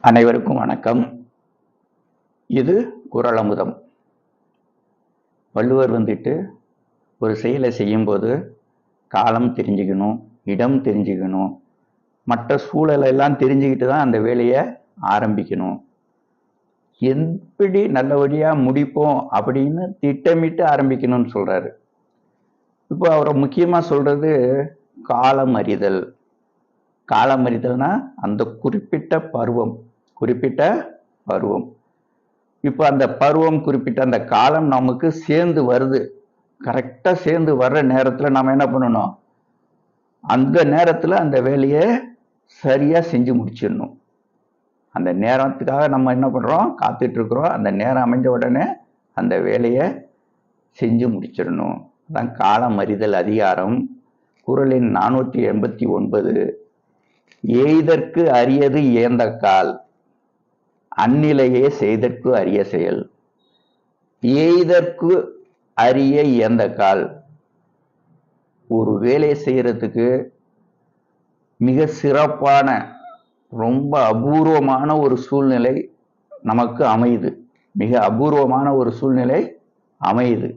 அனைவருக்கும் வணக்கம். இது குறளமுதம். வள்ளுவர் ஒரு செயலை செய்யும்போது காலம் தெரிஞ்சுக்கணும், இடம் தெரிஞ்சுக்கணும், மற்ற சூழலெல்லாம் தெரிஞ்சுக்கிட்டு தான் அந்த வேலையை ஆரம்பிக்கணும். எப்படி நல்லபடியா முடிப்போம் அப்படின்னு திட்டமிட்டு ஆரம்பிக்கணும்னு சொல்றாரு. இப்போ அவரை முக்கியமா சொல்றது காலம் அறிதல். காலம் அறிதல்னா அந்த குறிப்பிட்ட பருவம். இப்போ அந்த பருவம் குறிப்பிட்ட அந்த காலம் நமக்கு சேர்ந்து வருது. கரெக்டா சேர்ந்து வர்ற நேரத்துல நாம என்ன பண்ணணும்? அந்த நேரத்துல அந்த வேலையை சரியா செஞ்சு முடிச்சிடணும். அந்த நேரத்துக்காக நம்ம என்ன பண்றோம்? காத்துட்டு இருக்கிறோம். அந்த நேரம் அமைஞ்ச உடனே அந்த வேலையை செஞ்சு முடிச்சிடணும். அதான் காலம் அறிதல் அதிகாரம். குறளின் 489. எய்தற்கு அரியது இயந்தக்கால், அந்நிலையே செய்தற்கு அரிய செயல். எய்தற்கு அரிய இயந்தக்கால். ஒரு வேலையை செய்யறதுக்கு மிக சிறப்பான, ரொம்ப அபூர்வமான ஒரு சூழ்நிலை நமக்கு அமையுது. மிக அபூர்வமான ஒரு சூழ்நிலை அமையுது.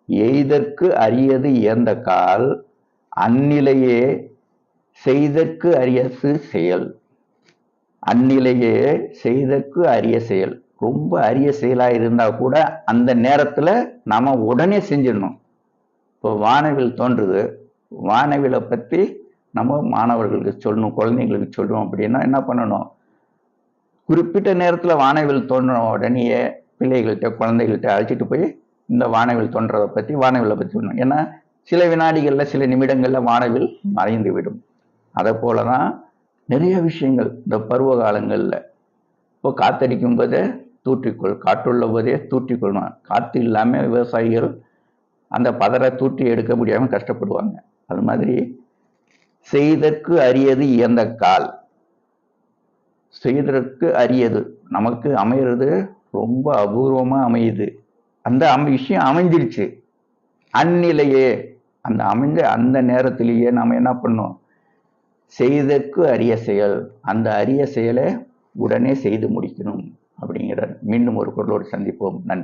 எய்தற்கு அரியது இயந்தக்கால், அந்நிலையே செய்தற்கு அரியது செயல். அந்நிலையே செய்தற்கு அரிய செயல். ரொம்ப அரிய செயலா இருந்தா கூட அந்த நேரத்துல நாம உடனே செஞ்சிடணும். இப்போ வானவில் தோன்றுது. வானவிலை பத்தி நம்ம மாணவர்களுக்கு சொல்லணும், குழந்தைங்களுக்கு சொல்லணும் அப்படின்னா என்ன பண்ணணும்? குறிப்பிட்ட நேரத்துல வானவில் தோன்றின உடனேயே பிள்ளைகள்கிட்ட, குழந்தைகள்கிட்ட அழைச்சிட்டு போய் இந்த வானவில் தோன்றதை பத்தி வானவிலை பத்தி சொல்லணும். ஏன்னா சில வினாடிகள்ல, சில நிமிடங்கள்ல வானவில் மறைந்து விடும். அதை போலதான் நிறைய விஷயங்கள் இந்த பருவ காலங்கள்ல. இப்போ காத்தடிக்கும் போதே தூற்றிக்கொள், காற்றுள்ள போதே தூற்றிக்கொள்ளணும். காற்று இல்லாம விவசாயிகள் அந்த பதரை தூற்றி எடுக்க முடியாம கஷ்டப்படுவாங்க. அது மாதிரி செய்தற்கு அரியது இயந்தக்கால். செய்தற்கு அரியது நமக்கு அமையிறது ரொம்ப அபூர்வமா அமையுது. அந்த விஷயம் அமைஞ்சிருச்சு. அந்நிலையே, அந்த அமைஞ்ச அந்த நேரத்திலேயே நாம என்ன பண்ணோம்? செய்தற்கு அரிய செயல். அந்த அரிய செயலை உடனே செய்து முடிக்கணும் அப்படிங்கிறார். மீண்டும் ஒரு குறளோடு சந்திப்போம். நன்றி.